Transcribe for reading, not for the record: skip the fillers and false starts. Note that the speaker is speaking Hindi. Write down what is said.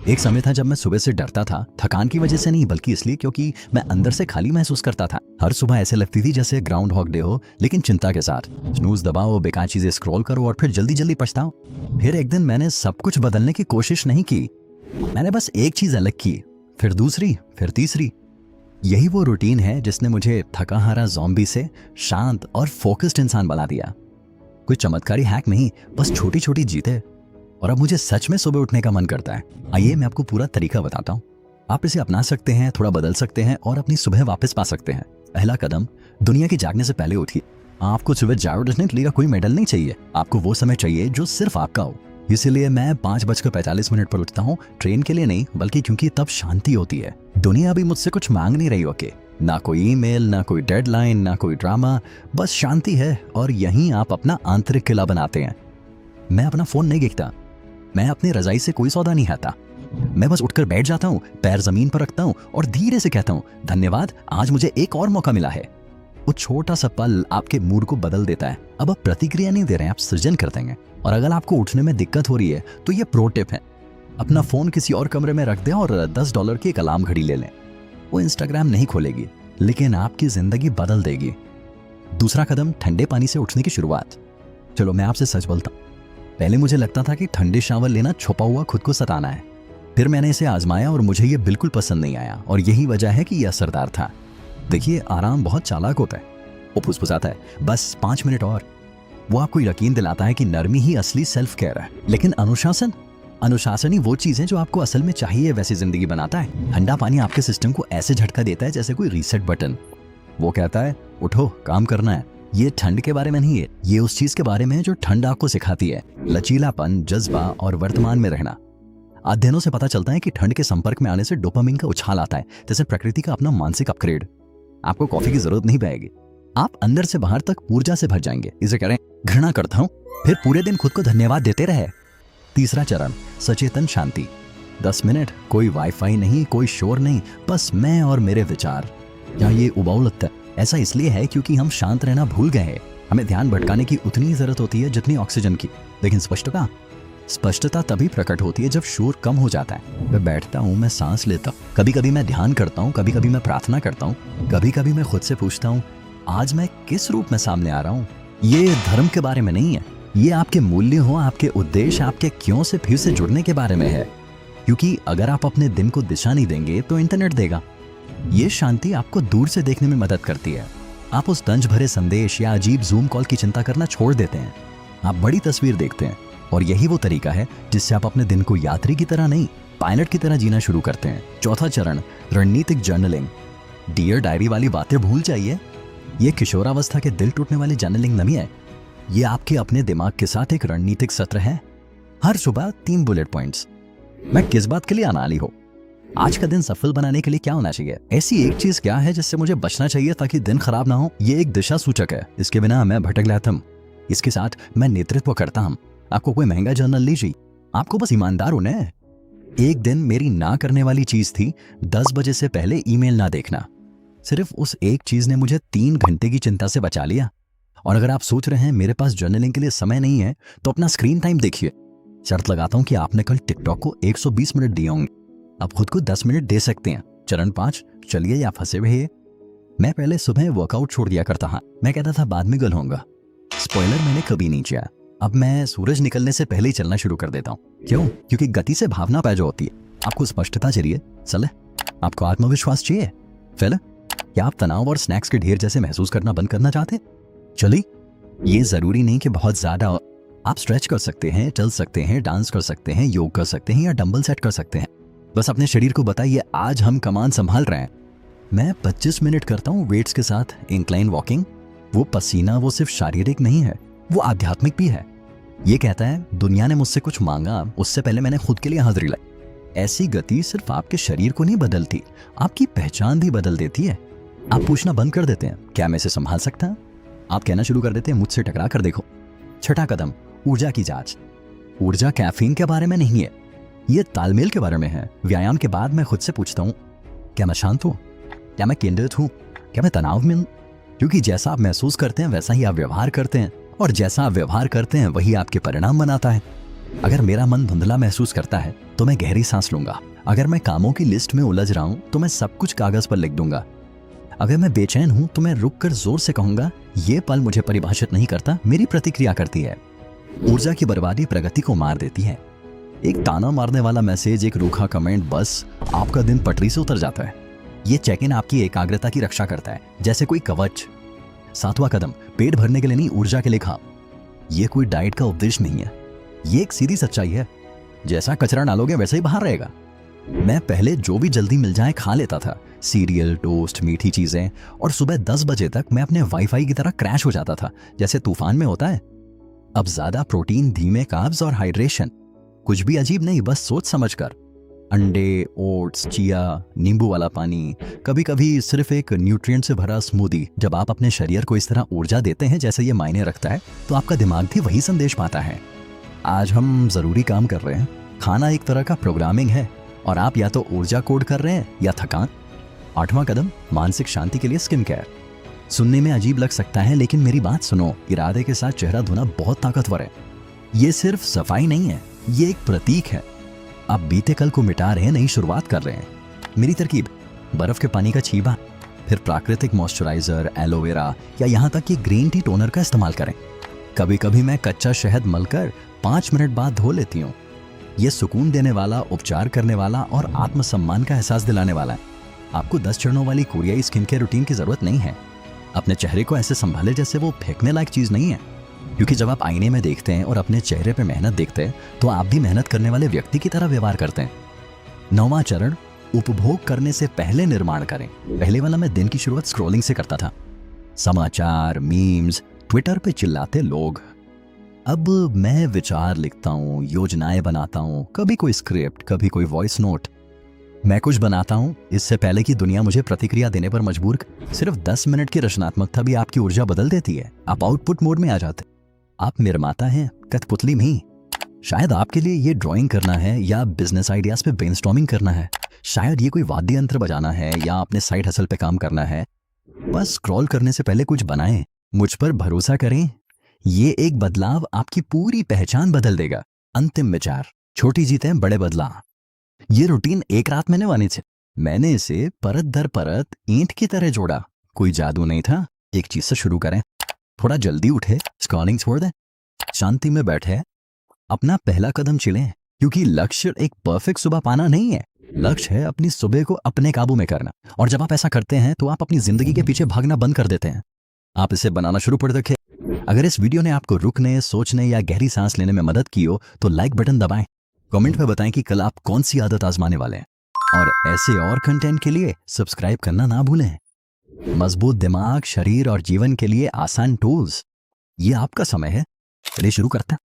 एक समय था जब मैं सुबह से डरता था, थकान की वजह से नहीं बल्कि इसलिए क्योंकि मैं अंदर से खाली महसूस करता था। हर सुबह ऐसे लगती थी जैसे ग्राउंड हॉग डे हो, लेकिन चिंता के साथ। स्नूज दबाओ, बेकार चीजें स्क्रॉल करो और फिर जल्दी जल्दी पछताओ। फिर एक दिन मैंने सब कुछ बदलने की कोशिश नहीं की, मैंने बस एक चीज अलग की, फिर दूसरी, फिर तीसरी। यही वो रूटीन है जिसने मुझे थका हारा ज़ॉम्बी से शांत और फोकस्ड इंसान बना दिया। कोई चमत्कारी हैक नहीं, बस छोटी छोटी जीतें। और अब मुझे सच में सुबह उठने का मन करता है। आइए मैं आपको पूरा तरीका बताता हूँ। आप इसे अपना सकते हैं, थोड़ा बदल सकते हैं और अपनी सुबह वापस पा सकते हैं। पहला कदम, दुनिया के जागने से पहले उठिए। आपको सुबह जागरूक उठने के लिए कोई मेडल नहीं चाहिए, आपको वो समय चाहिए जो सिर्फ आपका हो। इसीलिए मैं 5:45 पर उठता हूँ, ट्रेन के लिए नहीं बल्कि क्योंकि तब शांति होती है। दुनिया अभी मुझसे कुछ मांग नहीं रही होके, ना कोई ईमेल, ना कोई डेडलाइन, ना कोई ड्रामा, बस शांति है। और यहीं आप अपना आंतरिक किला बनाते हैं। मैं अपना फोन नहीं देखता, मैं अपनी रजाई से कोई सौदा नहीं खाता। मैं बस उठकर बैठ जाता हूँ, पैर जमीन पर रखता हूँ और धीरे से कहता हूँ, धन्यवाद, आज मुझे एक और मौका मिला है। वो छोटा सा पल आपके मूड को बदल देता है। अब आप प्रतिक्रिया नहीं दे रहे हैं, आप सृजन कर देंगे। और अगर आपको उठने में दिक्कत हो रही है तो ये प्रो टिप है, अपना फोन किसी और कमरे में रख दें और $10 की एक अलार्म घड़ी ले लें। वो इंस्टाग्राम नहीं खोलेगी, लेकिन आपकी जिंदगी बदल देगी। दूसरा कदम, ठंडे पानी से उठने की शुरुआत। चलो मैं आपसे सच बोलता हूँ, पहले मुझे लगता था कि ठंडे शावर लेना छुपा हुआ खुद को सताना है। फिर मैंने इसे आजमाया और मुझे ये बिल्कुल पसंद नहीं आया, और यही वजह है कि यह असरदार था। देखिए, आराम बहुत चालाक होता है, वो फुसफुसाता है, बस 5 मिनट और। वो आपको यकीन दिलाता है कि नरमी ही असली सेल्फ केयर है। लेकिन अनुशासन ही वो चीज है जो आपको असल में चाहिए वैसी जिंदगी बनाता है। ठंडा पानी आपके सिस्टम को ऐसे झटका देता है जैसे कोई रीसेट बटन। वो कहता है, उठो, काम करना है। ये ठंड के बारे में नहीं है, ये उस चीज के बारे में है जो ठंड आपको सिखाती है, लचीलापन, जज्बा और वर्तमान में रहना। अध्ययनों से पता चलता है कि ठंड के संपर्क में आने से डोपामिन का उछाल आता है, जैसे प्रकृति का अपना मानसिक अपग्रेड। आपको कॉफी की जरूरत नहीं पड़ेगी, आप अंदर से बाहर तक ऊर्जा से भर जाएंगे। इसे कह रहे हैं, घृणा करता हूं, फिर पूरे दिन खुद को धन्यवाद देते रहे। तीसरा चरण, सचेतन शांति। 10 मिनट, कोई वाईफाई नहीं, कोई शोर नहीं, बस मैं और मेरे विचार। यहाँ ये उबाऊ लगता है, ऐसा इसलिए है क्योंकि हम शांत रहना भूल गए हैं। हमें ध्यान भटकाने की उतनी जरूरत होती है जितनी ऑक्सीजन की। लेकिन स्पष्टता तभी प्रकट होती है जब शोर कम हो जाता है। मैं बैठता हूँ, मैं सांस लेता हूँ, कभी कभी मैं ध्यान करता हूँ, कभी कभी मैं प्रार्थना करता हूँ, कभी कभी मैं खुद से पूछता हूँ, आज मैं किस रूप में सामने आ रहा हूँ। ये धर्म के बारे में नहीं है, ये आपके मूल्य हो, आपके उद्देश्य, आपके क्यों से फिर से जुड़ने के बारे में है। क्योंकि अगर आप अपने दिन को दिशा नहीं देंगे तो इंटरनेट देगा। ये शांति आपको दूर से देखने में मदद करती है। आप उस तंज भरे संदेश या अजीब जूम कॉल की चिंता करना छोड़ देते हैं, आप बड़ी तस्वीर देखते हैं। और यही वो तरीका है जिससे आप अपने दिन को यात्री की तरह नहीं, पायलट की तरह जीना शुरू करते हैं। चौथा चरण, रणनीतिक जर्नलिंग। डियर डायरी वाली बातें भूल जाइए, ये किशोरावस्था के दिल टूटने वाली जर्नलिंग नहीं है। ये आपके अपने दिमाग के साथ एक रणनीतिक सत्र है। हर सुबह 3 बुलेट पॉइंट्स। मैं किस बात के लिए अनाली हो, आज का दिन सफल बनाने के लिए क्या होना चाहिए, ऐसी एक चीज क्या है जिससे मुझे बचना चाहिए ताकि दिन खराब ना हो। ये एक दिशा सूचक है, इसके बिना मैं भटक जाता हूं। इसके साथ मैं नेतृत्व करता हूं। आपको कोई महंगा जर्नल लीजिए, आपको बस ईमानदार होना है। एक दिन मेरी ना करने वाली चीज थी 10 बजे से पहले ईमेल ना देखना। सिर्फ उस एक चीज ने मुझे 3 घंटे की चिंता से बचा लिया। और अगर आप सोच रहे हैं मेरे पास जर्नलिंग के लिए समय नहीं है, तो अपना स्क्रीन टाइम देखिए। शर्त लगाता हूं कि आपने कल टिकटॉक को 120 मिनट दिए होंगे, आप खुद को 10 मिनट दे सकते हैं। चरण 5, चलिए या फंसे हुए। मैं पहले सुबह वर्कआउट छोड़ दिया करता था, मैं कहता था बाद में कल होगा। स्पॉइलर, मैंने कभी नहीं किया। अब मैं सूरज निकलने से पहले ही चलना शुरू कर देता हूँ। क्यों? क्योंकि गति से भावना पैदा होती है। आपको स्पष्टता चाहिए, चले। आपको आत्मविश्वास चाहिए, फिर क्या आप तनाव और स्नैक्स के ढेर जैसे महसूस करना बंद करना चाहते? चलिए, ये जरूरी नहीं कि बहुत ज्यादा। आप स्ट्रेच कर सकते हैं, चल सकते हैं, डांस कर सकते हैं, योग कर सकते हैं या डंबल सेट कर सकते हैं। बस अपने शरीर को बताइए, आज हम कमान संभाल रहे हैं। मैं 25 मिनट करता हूँ वेट्स के साथ इंक्लाइन वॉकिंग। वो पसीना, वो सिर्फ शारीरिक नहीं है, वो आध्यात्मिक भी है। ये कहता है, दुनिया ने मुझसे कुछ मांगा, उससे पहले मैंने खुद के लिए हाजिरी लाई। ऐसी गति सिर्फ आपके शरीर को नहीं बदलती, आपकी पहचान भी बदल देती है। आप पूछना बंद कर देते हैं, क्या मैं इसे संभाल सकता हूं? आप कहना शुरू कर देते हैं, मुझसे टकरा कर देखो। छठा कदम, ऊर्जा की जांच। ऊर्जा कैफीन के बारे में नहीं है, ये तालमेल के बारे में है। व्यायाम के बाद मैं खुद से पूछता हूँ, क्या मैं शांत हूँ, क्या मैं केंद्रित हूँ, क्या मैं तनाव में हूँ? क्योंकि जैसा आप महसूस करते हैं वैसा ही आप व्यवहार करते हैं, और जैसा आप व्यवहार करते हैं वही आपके परिणाम बनाता है। अगर मेरा मन धुंधला महसूस करता है तो मैं गहरी सांस लूंगा। अगर मैं कामों की लिस्ट में उलझ रहा हूं तो मैं सब कुछ कागज पर लिख दूंगा। अगर मैं बेचैन हूं तो मैं रुककर जोर से कहूंगा, ये पल मुझे परिभाषित नहीं करता, मेरी प्रतिक्रिया करती है। ऊर्जा की बर्बादी प्रगति को मार देती है। एक ताना मारने वाला मैसेज, एक रूखा कमेंट, बस आपका दिन पटरी से उतर जाता है। ये चेक इन आपकी एकाग्रता की रक्षा करता है, जैसे कोई कवच। 7वां कदम, पेट भरने के लिए नहीं, ऊर्जा के लिए खाओ। ये कोई डाइट का उपदेश नहीं है, ये एक सीधी सच्चाई है। जैसा कचरा डालोगे वैसे ही बाहर रहेगा। मैं पहले जो भी जल्दी मिल जाए खा लेता था, सीरियल, टोस्ट, मीठी चीजें, और सुबह 10 बजे तक मैं अपने वाईफाई की तरह क्रैश हो जाता था, जैसे तूफान में होता है। अब ज्यादा प्रोटीन, धीमे कार्ब्स और हाइड्रेशन, कुछ भी अजीब नहीं, बस सोच समझ कर। अंडे, ओट्स, चिया, नींबू वाला पानी, कभी कभी सिर्फ एक न्यूट्रिएंट से भरा स्मूदी। जब आप अपने शरीर को इस तरह ऊर्जा देते हैं जैसे ये मायने रखता है, तो आपका दिमाग भी वही संदेश पाता है। आज हम जरूरी काम कर रहे हैं, खाना एक तरह का प्रोग्रामिंग है, और आप या तो ऊर्जा कोड कर रहे हैं या थकान। 8वां कदम, मानसिक शांति के लिए स्किन केयर। सुनने में अजीब लग सकता है, लेकिन मेरी बात सुनो, इरादे के साथ चेहरा धोना बहुत ताकतवर है। ये सिर्फ सफाई नहीं है, ये एक प्रतीक है। आप बीते कल को मिटा रहे हैं, नई शुरुआत कर रहे हैं। मेरी तरकीब, बर्फ के पानी का छीबा, फिर प्राकृतिक मॉइस्चराइजर, एलोवेरा, या यहाँ तक कि ग्रीन टी टोनर का इस्तेमाल करें। कभी कभी मैं कच्चा शहद मलकर 5 मिनट बाद धो लेती हूँ। ये सुकून देने वाला, उपचार करने वाला और आत्मसम्मान का एहसास दिलाने वाला है। आपको 10 चरणों वाली कोरियाई स्किन केयर रूटीन की जरूरत नहीं है। अपने चेहरे को ऐसे संभाले जैसे वो फेंकने लायक चीज नहीं है, क्योंकि जब आप आईने में देखते हैं और अपने चेहरे पे मेहनत देखते हैं, तो आप भी मेहनत करने वाले व्यक्ति की तरह व्यवहार करते हैं। 9वां चरण, उपभोग करने से पहले निर्माण करें। पहले वाला मैं दिन की शुरुआत स्क्रॉलिंग से करता था, समाचार, मीम्स, ट्विटर पे चिल्लाते लोग। अब मैं विचार लिखता हूँ, योजनाएं बनाता हूँ, कभी कोई स्क्रिप्ट, कभी कोई वॉइस नोट। मैं कुछ बनाता हूँ इससे पहले कि दुनिया मुझे प्रतिक्रिया देने पर मजबूर। सिर्फ 10 मिनट की रचनात्मकता भी आपकी ऊर्जा बदल देती है। आप आउटपुट मोड में आ जाते। आप निर्माता हैं, कठपुतली नहीं। शायद आपके लिए ये ड्राइंग करना है, या बिजनेस आइडियाज पे ब्रेनस्टॉर्मिंग करना है। शायद ये कोई वाद्य यंत्र बजाना है, या अपने साइड हसल पे काम करना है। बस स्क्रॉल करने से पहले कुछ बनाएं, मुझ पर भरोसा करें। ये एक बदलाव आपकी पूरी पहचान बदल देगा। अंतिम विचार, छोटी जीतें, बड़े बदलाव। ये रूटीन एक रात में नहीं बनी थी। मैंने इसे परत दर परत ईंट की तरह जोड़ा। कोई जादू नहीं था। एक चीज से शुरू करें, थोड़ा जल्दी उठे, स्क्रॉलिंग छोड़ दें, शांति में बैठे, अपना पहला कदम चलें। क्योंकि लक्ष्य एक परफेक्ट सुबह पाना नहीं है, लक्ष्य है अपनी सुबह को अपने काबू में करना। और जब आप ऐसा करते हैं तो आप अपनी जिंदगी के पीछे भागना बंद कर देते हैं। आप इसे बनाना शुरू कर देखें। अगर इस वीडियो ने आपको रुकने, सोचने या गहरी सांस लेने में मदद की हो तो लाइक बटन दबाएं। कमेंट में बताएं कि कल आप कौन सी आदत आजमाने वाले हैं। और ऐसे और कंटेंट के लिए सब्सक्राइब करना ना भूलें। मजबूत दिमाग, शरीर और जीवन के लिए आसान टूल्स, ये आपका समय है। चलिए शुरू करते हैं।